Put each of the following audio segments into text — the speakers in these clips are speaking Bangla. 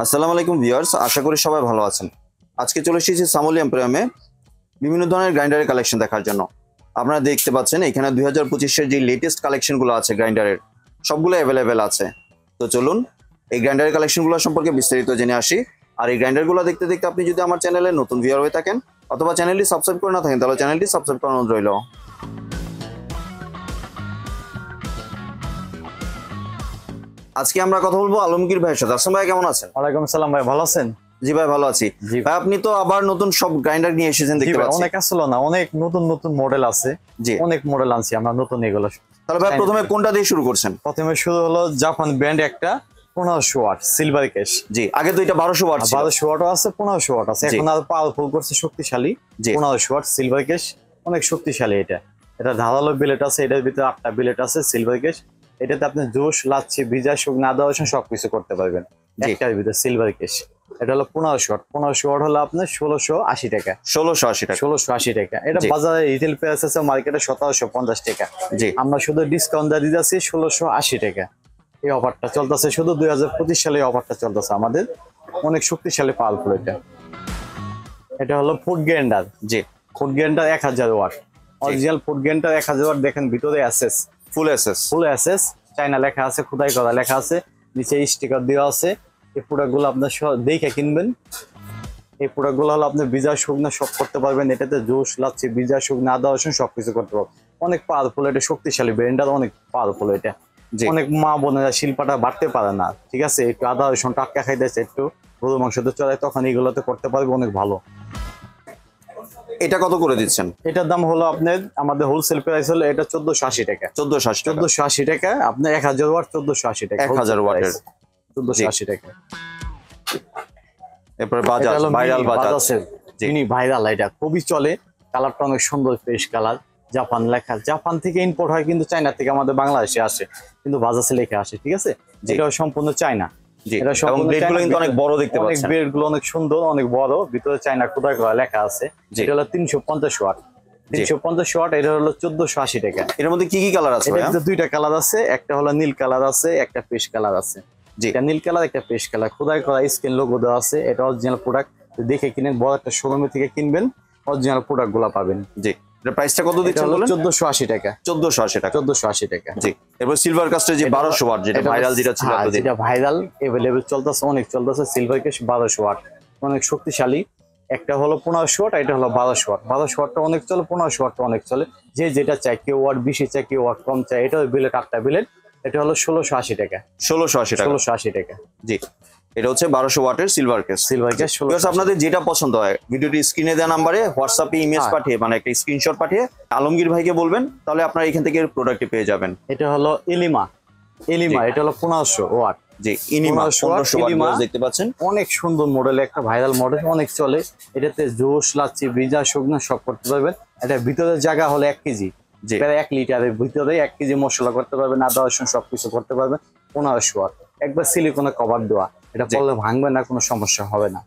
আসসালামু আলাইকুম ভিউয়ার্স, আশা করি সবাই ভালো আছেন। আজকে চলে এসেছি সামোলি এম্পোরিয়ামে বিভিন্ন ধরনের গ্রাইন্ডারের কালেকশন দেখার জন্য। আপনারা দেখতে পাচ্ছেন এখানে 2025-এর যে লেটেস্ট কালেকশনগুলো আছে গ্রাইন্ডারের, সবগুলো অ্যাভেলেবেল আছে। তো চলুন এই গ্রাইন্ডারের কালেকশনগুলো সম্পর্কে বিস্তারিত জেনে আসি। আর এই গ্রাইন্ডারগুলো দেখতে দেখতে আপনি যদি আমার চ্যানেলে নতুন ভিউয়ার হয়ে থাকেন অথবা চ্যানেলটি সাবস্ক্রাইব করে না থাকেন, তাহলে চ্যানেলটি সাবস্ক্রাইব করানো রইল। আজকে আমরা কথা বলবো আলমগীর ভাইয়ের সাথে। আসসালামু ভাই, কেমন আছেন? ওয়ালাইকুম আসসালাম ভাই, ভালো আছেন? জি ভাই, ভালো আছি। ভাই আপনি তো আবার নতুন সব গ্রাইন্ডার নিয়ে এসেছেন দেখতে পাচ্ছি। অনেক আসলো না, অনেক নতুন নতুন মডেল আছে। জি, অনেক মডেল আনছি আমরা নতুন এগুলো। তাহলে ভাই প্রথমে কোনটা দিয়ে শুরু করছেন? প্রথমে শুরু হলো জাপান ব্র্যান্ড একটা 1500 ওয়াট সিলভার ক্যাশ। জি, আগে তো এটা 1200 ওয়াট ছিল। 1200 ওয়াটও আছে, 1500 ওয়াট আছে। এখন আর পাওয়ারফুল করছে, শক্তিশালী। 1500 ওয়াট সিলভার ক্যাশ অনেক শক্তিশালী। এটা ধারালো বিলেট আছে, এটার ভিতরে 8টা বিলেট আছে সিলভার ক্যাশ। এটাতে আপনি জুস, লাচ্ছি, ভিজা, শুকনো, আদা, রসুন সবকিছু করতে পারবেন একটার ভিতরে সিলভার ক্যাশ। এটা হলো 1500 ওয়াট। 1500 ওয়াট হলো আপনার 1680 টাকা। 1680 টাকা। 1680 টাকা। এটা বাজারে রিটেল প্রাইস আছে মার্কেটে 1750 টাকা। জি, আমরা শুধু ডিসকাউন্ট দিয়ে দিতেছি 1680 টাকা। এই অফারটা চলতেছে শুধু 2025 সালে এই অফারটা চলতেছে আমাদের। অনেক শক্তিশালী পাওয়ারফুল এটা। এটা হলো ফুড গ্রাইন্ডার। জি, food grinder 1000 watt. Original food grinder 1000 watt. দেখেন ভিতরে SS, full SS, full SS, China লেখা আছে, খোদাই করা লেখা আছে, নিচে স্টিকার দেওয়া আছে। এই প্রোডাক্টগুলো আপনার দেখে কিনবেন। এই প্রোডাক্টগুলো হলো আপনি ভিজা, শুকনো সব করতে পারবেন। এটাতে জুস, লাচ্ছি, ভিজা, শুকনো, আদা, রসুন সবকিছু করতে পারবেন। অনেক পাওয়ারফুল এটা, শক্তিশালী ব্লেন্ডার, অনেক পাওয়ারফুল এটা। অনেক মা বোনেরা শিল্পাটা বাড়তে পারে না, ঠিক আছে, একটু আদা রসুন টাটকা খাইতেছে, একটু গরু মাংস তো চলে, তখন এগুলোতে করতে পারবে, অনেক ভালো। এটা কত করে দিচ্ছেন? এটার দাম হলো আপনার, আমাদের হোলসেল প্রাইস হলো এটা 1480 টাকা। 1480 টাকা। আপনার 1000 ওয়াট 1480 টাকা। 1000 ওয়াটের 1480 টাকা। এরপরে বাজাজ ভাইরাল, বাজাজ যিনি ভাইরাল, এটা খুবই চলে। কালারটা অনেক সুন্দর, ফ্রেশ কালার। জাপান লেখা, জাপান থেকে ইম্পোর্ট হয়, কিন্তু চায়না থেকে আমাদের বাংলাদেশে আসে, কিন্তু বাজাজে লেখা আসে, ঠিক আছে। এটা সম্পূর্ণ চায়না। এটা সম্পূর্ণ ব্লেডগুলো কিন্তু অনেক বড় দেখতে পাচ্ছেন। ব্লেডগুলো অনেক সুন্দর, অনেক বড়, ভিতরে চায়না খোদাই করা লেখা আছে। এটা হলো 350 ওয়াট। 350 ওয়াট। এটা হলো 1480 টাকা। এর মধ্যে কি কি কালার আছে? এটাতে দুইটা কালার আছে, একটা হলো নীল কালার আছে, একটা পেস্ট কালার আছে। জি, এটা নীল কালার, একটা পেস্ট কালার, খোদাই করা স্ক্রিন লোগো দেওয়া আছে। এটা অরিজিনাল প্রোডাক্ট। দেখে কিনেন, বড় একটা শোরুমে থেকে কিনবেন, অরিজিনাল প্রোডাক্ট গুলা পাবেন। জি, এর প্রাইসটা কত দিচ্ছেন বলেন? 1480 টাকা। 1480 টাকা। 1480 টাকা। জি, এরপর সিলভার কাস্টের যে 1200 ওয়াট, যেটা ভাইরাল, যেটা ছিল এতদিন, যেটা ভাইরাল अवेलेबल চলতেছে, অনেক চলতেছে। সিলভার ক্যাশ 1200 ওয়াট, অনেক শক্তিশালী। একটা হলো 1500 ওয়াট, এটা হলো 1200 ওয়াট। 1200 ওয়াটটা অনেক চলে, 1500 ওয়াটটা অনেক চলে। যে যেটা চাই, কেউ ওয়াট বেশি চাই, কেউ ওয়াট কম চাই। এটা বিলেট, 8টা বিলেট। এটা হলো 1680 টাকা। 1680 টাকা। 1680 টাকা। জি, এটা হচ্ছে 1200 ওয়াটের সিলভার কেস। Silver case. আপনাদের যেটা পছন্দ হয় ভিডিওটি স্ক্রিনে দেওয়া নাম্বারে হোয়াটসঅ্যাপে ইমেজ পাঠিয়ে, মানে একটা স্ক্রিনশট পাঠিয়ে আলমগীর ভাইকে বলবেন, তাহলে আপনারা এখান থেকে প্রোডাক্টটি পেয়ে যাবেন। এটা হলো এলিমা। এটা হলো 1500 ওয়াট। জি, ইনিমা 1500 ওয়াট দেখতে পাচ্ছেন। অনেক সুন্দর মডেল, একটা ভাইরাল মডেল, অনেক চলে। এটাতে জোশ, লাচ্ছি, ভিজা, শুকনো সব করতে পারবেন। এটা ভিতরে জায়গা হলো 1 কেজি, প্রায় 1 লিটারের ভিতরে 1 কেজি মশলা করতে পারবেন, আদা রসুন সবকিছু করতে পারবেন। 1500 ওয়াট, একবার সিলিকনের কভার দেওয়া, এটা পড়লে ভাঙবে না, কোনো সমস্যা হবে না।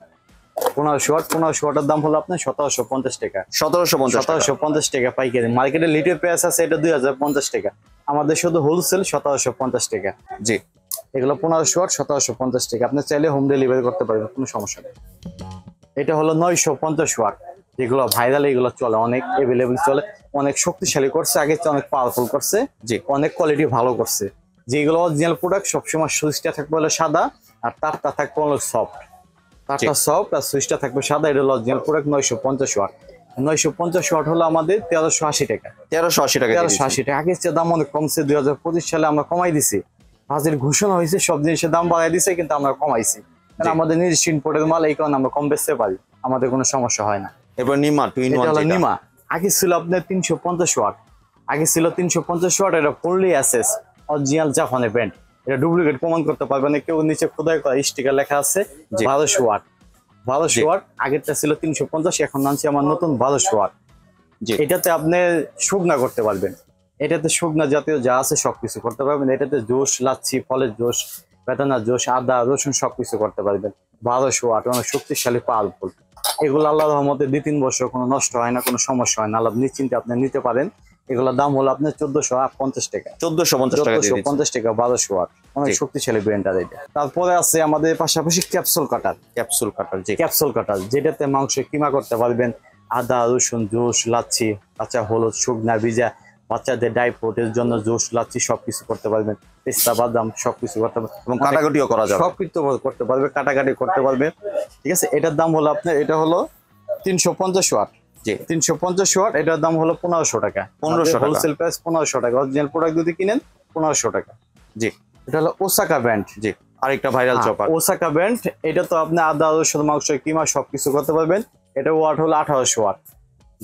1500 ওয়াট। 1500 ওয়াটের দাম হলো আপনার 1750 টাকা। 1750 টাকা পাইকারি। মার্কেটে লিটার প্রাইস আছে এটা 2050 টাকা, আমাদের শুধু হোলসেল 1750 টাকা। জি, এগুলো 1500 ওয়াট, 1750 টাকা। আপনি চাইলে হোম ডেলিভারি করতে পারবেন, কোনো সমস্যা নেই। এটা হলো 950 ওয়াট, যেগুলো ভাইরাল, এগুলো চলে, অনেক अवेलेबल চলে, অনেক শক্তিশালী করছে, আগে চেয়ে অনেক পাওয়ারফুল করছে। জি, অনেক কোয়ালিটি ভালো করছে। যেগুলো অরিজিনাল প্রোডাক্ট, সবসময় সুইচটা থাকবে হলো সাদা, আর তারটা থাকবে হলো সফট। তারটা সফট আর সুইচটা থাকবে সাদা। এটা হলো অরিজিনাল প্রোডাক্ট। 950 ওয়াট। 950 ওয়াট হলো আমাদের 1380 টাকা। 1380 টাকা। 1380 টাকা। আগের চেয়ে দাম অনেক কমছে, 2025 সালে আমরা কমাই দিছি। বাজারে ঘোষণা হয়েছে, সব জিনিসের দাম বাড়াই দিছে, কিন্তু আমরা কমাইছি, কারণ আমাদের নিজস্ব ইম্পোর্টের মাল, এই কারণে আমরা কম বেচতে পারি, আমাদের কোনো সমস্যা হয় না। এবার নিমা 2 in 1। এটা হলো নিমা। আগে ছিল আপনার 350 ওয়াট। আগে ছিল 350 ওয়াট। এটা ফুললি এসএস, অরিজিনাল জাপানের ব্র্যান্ড। এটা ডুপ্লিকেট প্রমাণ করতে পারবে না কেউ। নিচে খোদাই করা স্টিকার লেখা আছে 1200 ওয়াট। 1200 ওয়াট। আগেরটা ছিল 350, এখন আনছি আমার নতুন 1200 ওয়াট। এটাতে আপনি শুকনা করতে পারবেন, এটাতে শুকনা জাতীয় যা আছে সবকিছু করতে পারবেন। এটাতে জোশ, লাচ্ছি, ফলের জোশ, বেদানার জোশ, আদা রসুন সবকিছু করতে পারবেন। 1200 ওয়াট, অনেক শক্তিশালী পাওয়ারফুল। এগুলো আল্লাহর রহমতে 2-3 বছর কোনো নষ্ট হয় না, কোনো সমস্যা হয় না। আল্লাহ নিশ্চিন্তে আপনি নিতে পারেন, এগুলোর দাম হলো আপনার 1450 টাকা। 1450 টাকা দিয়ে দিচ্ছেন। 1450 টাকা 1200 ওয়াট, অনেক শক্তিশালী ব্র্যান্ডার এটা। তারপরে আছে আমাদের পাশাপাশি ক্যাপসুল কাটার। ক্যাপসুল কাটার, জি। ক্যাপসুল কাটার যেটাতে মাংস কিমা করতে পারবেন, আদা রসুন জুস, লাচ্ছি, কাঁচা হলুদ, শুকনা ভিজা, বাচ্চাদের ডাইপোর্টের জন্য জুস, লাচ্ছি সবকিছু করতে পারবেন, পেস্তা বাদাম সবকিছু করতে পারবেন এবং কাটাকাটিও করা যাবে। সবকিছু করতে পারবে, কাটাকাটি করতে পারবে, ঠিক আছে। এটার দাম হলো আপনার, এটা হলো 350 ওয়াট, জি। 350 ওয়াট, এটার দাম হলো 1500 টাকা। 1500 টাকা হোলসেল প্রাইস 1500 টাকা। অরিজিনাল প্রোডাক্ট যদি কিনেন 1500 টাকা, জি। এটা হলো ওসাকা ব্র্যান্ড, জি। আরেকটা ভাইরাল চপার ওসাকা ব্র্যান্ড। এটা তো আপনি আদা রসুন মাংস কিমা সবকিছু করতে পারবেন। এটা ওয়াট হলো 1800 ওয়াট,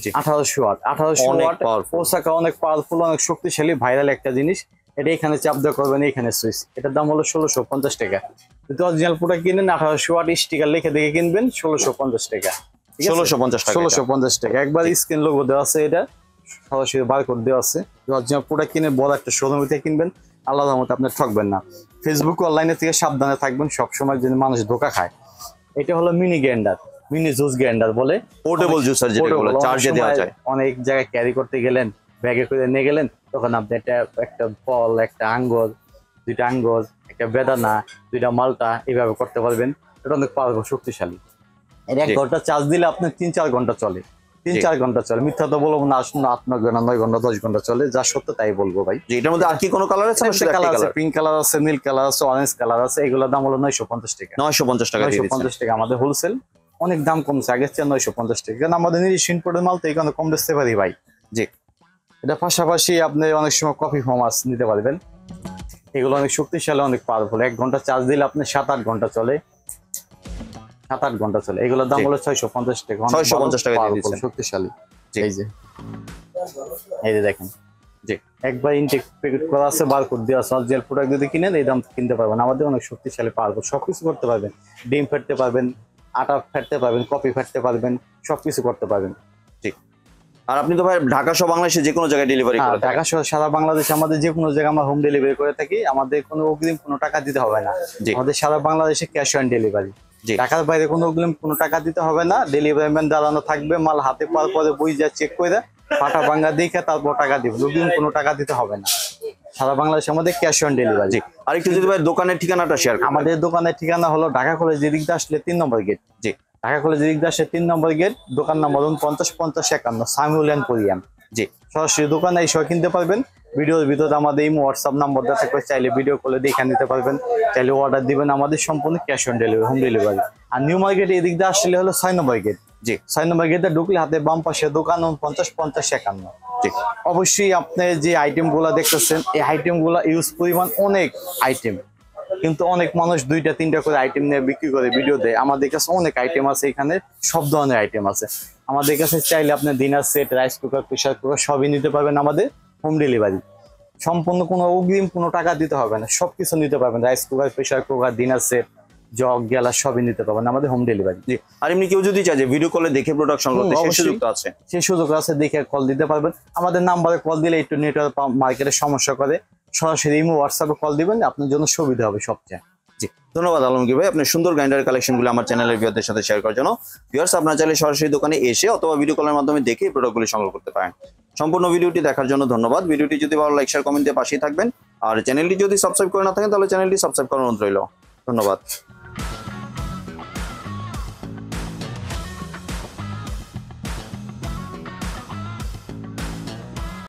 জি। 1800 ওয়াট, 1800 অনেক ওয়াট। powerful। ওসাকা অনেক পাওয়ারফুল, অনেক শক্তিশালী, ভাইরাল একটা জিনিস। এটা এখানে চাপ দেওয়া করবেন, এখানে সুইচ। এটার দাম হলো 1650 টাকা। যদি অরিজিনাল প্রোডাক্ট কিনেন 1800 ওয়াট স্টিকার লিখে দেখে কিনবেন 1650 টাকা, 1650 টাকা। 1650 টাকা। একবার স্ক্রিন লোগো দেওয়া আছে, এটা সরাসরি বারকোড দেওয়া আছে। অরিজিনাল প্রোডাক্ট কিনে বড় একটা শোরুম থেকে কিনবেন, আল্লাহর রহমতে আপনি ঠকবেন না। ফেসবুক অনলাইনে থেকে সাবধানে থাকবেন সবসময়, যেন মানুষ ধোকা খায়। এটা হলো mini grinder, mini juice grinder বলে, পোর্টেবল জুসার যেটা বলে, চার্জে দেওয়া যায়। অনেক জায়গায় ক্যারি করতে গেলেন, ব্যাগে করে নিয়ে গেলেন, তখন আপনি একটা ফল, একটা আঙ্গুর, দুইটা আঙ্গুর, একটা বেদানা, দুইটা মালটা এইভাবে করতে পারবেন। এটা অনেক পাওয়ারফুল, শক্তিশালী। এর 1 ঘন্টা চার্জ দিলে আপনার 3-4 ঘন্টা চলে, 3-4 ঘন্টা চলে। মিথ্যা তো বলবো না, আসুন 8-9 ঘন্টা, 9 ঘন্টা, 10 ঘন্টা চলে, যা সত্য তাই বলবো ভাই। যে এটার মধ্যে আর কি কোনো কালার আছে? কালার আছে, পিঙ্ক কালার আছে, নীল কালার আছে, অরেঞ্জ কালার আছে। এগুলোর দাম হলো 950 টাকা। 950 টাকা দিয়ে দিচ্ছেন। 950 টাকা আমাদের হোলসেল, অনেক দাম কমছে আগের চেয়ে। 950 টাকা, কারণ আমাদের নিজস্ব ইনপুটের মাল তো এখানে কম বেচতে পারি ভাই, জি। এটা পাশাপাশি আপনি অনেক সময় কফি ফর্মাস নিতে পারবেন। এগুলো অনেক শক্তিশালী, অনেক পাওয়ারফুল। 1 ঘন্টা চার্জ দিলে আপনি 7-8 ঘন্টা চলে, 7-8 ঘন্টা চলে। এগুলোর দাম হলো 650 টাকা। 650 টাকা দিয়ে দিচ্ছেন। শক্তিশালী, জি। এই যে দেখেন, জি। একবার ইনটেক প্যাকেট করা আছে, বারকোড দেওয়া আছে। অরিজিনাল প্রোডাক্ট যদি কিনেন এই দাম কিনতে পারবেন। আমাদের অনেক শক্তিশালী, পাওয়ারফুল, সবকিছু করতে পারবেন। ডিম ফাটতে পারবেন, আটা ফাটতে পারবেন, কফি ফাটতে পারবেন, সবকিছু করতে পারবেন। ঠিক। আর আপনি তো ভাই ঢাকা সহ বাংলাদেশে যে কোনো জায়গায় ডেলিভারি করে থাকেন? ঢাকা সহ সারা বাংলাদেশে আমাদের যে কোনো জায়গায় আমরা হোম ডেলিভারি করে থাকি। আমাদের কোনো অগ্রিম কোনো টাকা দিতে হবে না। জি। আমাদের সারা বাংলাদেশে ক্যাশ অন ডেলিভারি। জি। ঢাকার বাইরে কোনো অগ্রিম কোনো টাকা দিতে হবে না। ডেলিভারি ম্যান দাঁড়ানো থাকবে, মাল হাতে পাওয়ার পরে বই যা চেক করে ফাটা ভাঙ্গা দেখে তারপর টাকা দিব। অগ্রিম কোনো টাকা দিতে হবে না। সারা বাংলাদেশে আমাদের ক্যাশ অন ডেলিভারি। আর একটু যদি ভাই দোকানের ঠিকানাটা শেয়ার করেন। আমাদের দোকানের ঠিকানা হলো ঢাকা কলেজ দিকটা আসলে 3 নম্বর গেট। জি। ঢাকা কলেজ দিকটা আসলে 3 নম্বর গেট, দোকান নাম্বার 49-50-51 সামিউলিয়ান কোরিয়ান। জি। সরাসরি দোকানে এসে কিনতে পারবেন। ভিডিওর ভিতরে আমাদের এই হোয়াটসঅ্যাপ নাম্বার দেওয়া থাকবে, চাইলে ভিডিও কলে দেখে নিতে পারবেন, চাইলে অর্ডার দিবেন। আমাদের সম্পূর্ণ cash on delivery, home delivery. আর নিউ মার্কেট এদিক দিয়ে আসলে হলো 6 নম্বর গেট। জি। 6 নম্বর গেটে ঢুকলে হাতে বাম পাশে দোকান 49-50-51। জি। অবশ্যই আপনি যে আইটেম গুলা দেখতেছেন, এই আইটেম গুলা ইউজ পরিমাণ অনেক আইটেম, কিন্তু অনেক মানুষ 2টা-3টা করে আইটেম নিয়ে বিক্রি করে ভিডিও দেয়। আমাদের কাছে অনেক আইটেম আছে, এখানে সব ধরনের আইটেম আছে আমাদের কাছে। চাইলে আপনি dinner set, rice cooker, pressure cooker সবই নিতে পারবেন আমাদের হোম ডেলিভারি। সম্পূর্ণ কোনো অগ্রিম কোনো টাকা দিতে হবে না, সবকিছু নিতে পারবেন। Rice cooker, pressure cooker, dinner set, jug, গ্যালাস সবই নিতে পারবেন আমাদের হোম ডেলিভারি। জি। আর এমনি কেউ যদি চায় যে ভিডিও কলে দেখে প্রোডাকশন করতে, সেই সুযোগটা আছে? সেই সুযোগ আছে, দেখে কল দিতে পারবেন। আমাদের নাম্বারে কল দিলে একটু নেটওয়ার্ক মার্কেটের সমস্যা করে, সরাসরি ইমো হোয়াটসঅ্যাপে কল দিবেন, আপনার জন্য সুবিধা হবে সবচেয়ে। জি, ধন্যবাদ আলমগীর ভাই, আপনি সুন্দর গ্রাইন্ডার কালেকশনগুলো আমার চ্যানেলের ভিউয়ারদের সাথে শেয়ার করার জন্য। ভিউয়ার্স, আপনারা চাইলে সরাসরি দোকানে এসে অথবা ভিডিও কলের মাধ্যমে দেখে এই প্রোডাক্টগুলি সংগ্রহ করতে পারেন। সম্পূর্ণ ভিডিওটি দেখার জন্য ধন্যবাদ। ভিডিওটি যদি ভালো লাইক, শেয়ার, কমেন্ট দিয়ে পাশেই থাকবেন। আর চ্যানেলটি যদি সাবস্ক্রাইব করে না থাকেন তাহলে চ্যানেলটি সাবস্ক্রাইব করার অনুরোধ রইল। ধন্যবাদ।